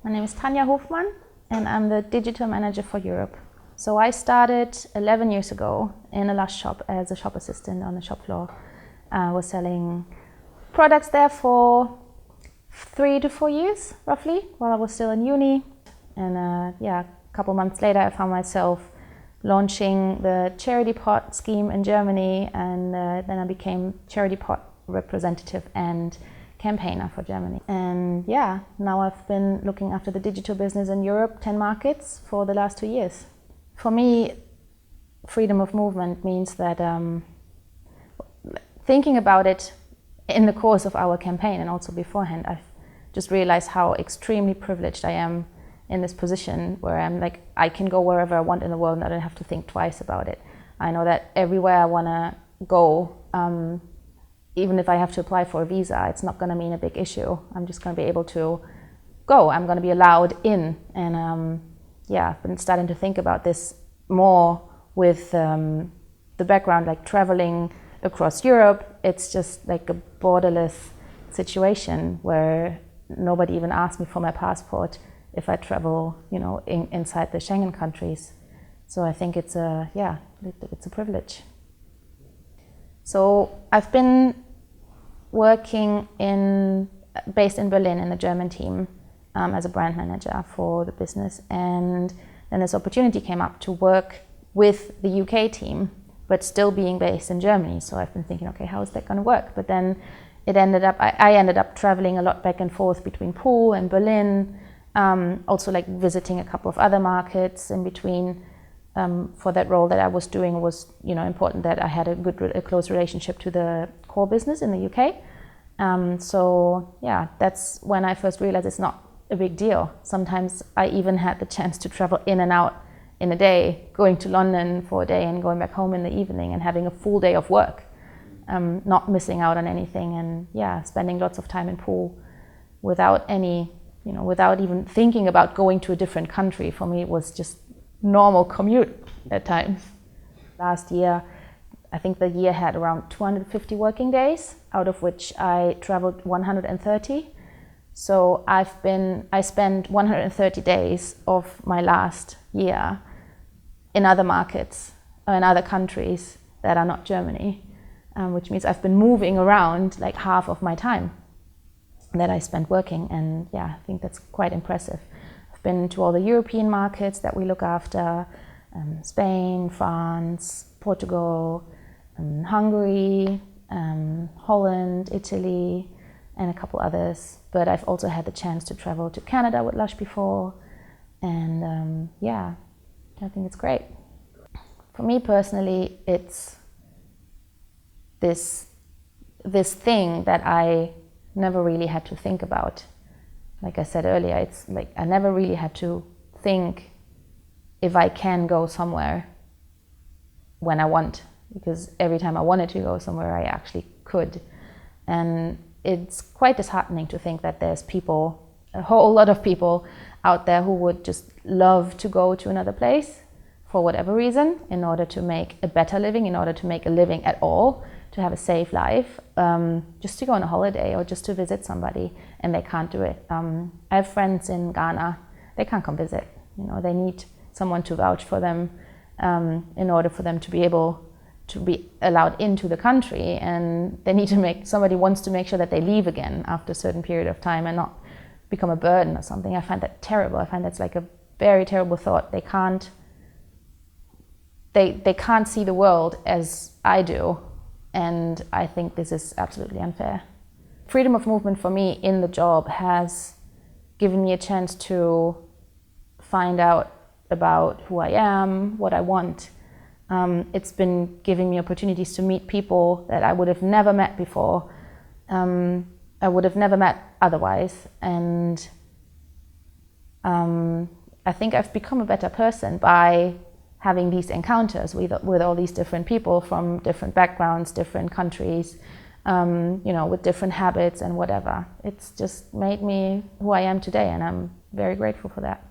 My name is Tanja Hofmann and I'm the digital manager for Europe. So I started 11 years ago in a Lush shop as a shop assistant on the shop floor. I was selling products there for 3 to 4 years, roughly, while I was still in uni. And a couple months later I found myself launching the charity pot scheme in Germany, and then I became charity pot representative and campaigner for Germany. And now I've been looking after the digital business in Europe, 10 markets, for the last 2 years. For me, freedom of movement means that thinking about it in the course of our campaign and also beforehand, I've just realized how extremely privileged I am in this position where I'm like, I can go wherever I want in the world and I don't have to think twice about it. I know that everywhere I want to go, even if I have to apply for a visa, it's not going to mean a big issue. I'm just going to be able to go. I'm going to be allowed in. And I've been starting to think about this more with the background, like traveling across Europe. It's just like a borderless situation where nobody even asks me for my passport if I travel, inside the Schengen countries. So I think it's a privilege. So I've been working based in Berlin in the German team as a brand manager for the business, and then this opportunity came up to work with the UK team, but still being based in Germany. So I've been thinking, okay, how is that going to work? But then I ended up traveling a lot back and forth between Poole and Berlin, also like visiting a couple of other markets in between. For that role that I was doing was, important that I had a close relationship to the core business in the UK. That's when I first realized it's not a big deal. Sometimes I even had the chance to travel in and out in a day, going to London for a day and going back home in the evening and having a full day of work, not missing out on anything, and spending lots of time in Poole without without even thinking about going to a different country. For me, it was just normal commute at times. Last year, I think the year had around 250 working days, out of which I traveled 130. So I spent 130 days of my last year in other markets or in other countries that are not Germany, which means I've been moving around like half of my time that I spent working, and I think that's quite impressive. I've been to all the European markets that we look after, Spain, France, Portugal, Hungary, Holland, Italy, and a couple others. But I've also had the chance to travel to Canada with Lush before, and I think it's great. For me personally, it's this thing that I never really had to think about. Like I said earlier, it's like I never really had to think if I can go somewhere when I want, because every time I wanted to go somewhere, I actually could. And it's quite disheartening to think that there's a whole lot of people out there who would just love to go to another place for whatever reason, in order to make a better living, in order to make a living at all, to have a safe life, just to go on a holiday or just to visit somebody, and they can't do it. I have friends in Ghana, they can't come visit. They need someone to vouch for them in order for them to be able to be allowed into the country, and they need to somebody wants to make sure that they leave again after a certain period of time and not become a burden or something. I find that terrible. I find that's like a very terrible thought. They can't see the world as I do, and I think this is absolutely unfair. Freedom of movement for me in the job has given me a chance to find out about who I am, what I want. It's been giving me opportunities to meet people that I would have never met before. I would have never met otherwise, and I think I've become a better person by having these encounters with all these different people from different backgrounds, different countries, with different habits and whatever. It's just made me who I am today, and I'm very grateful for that.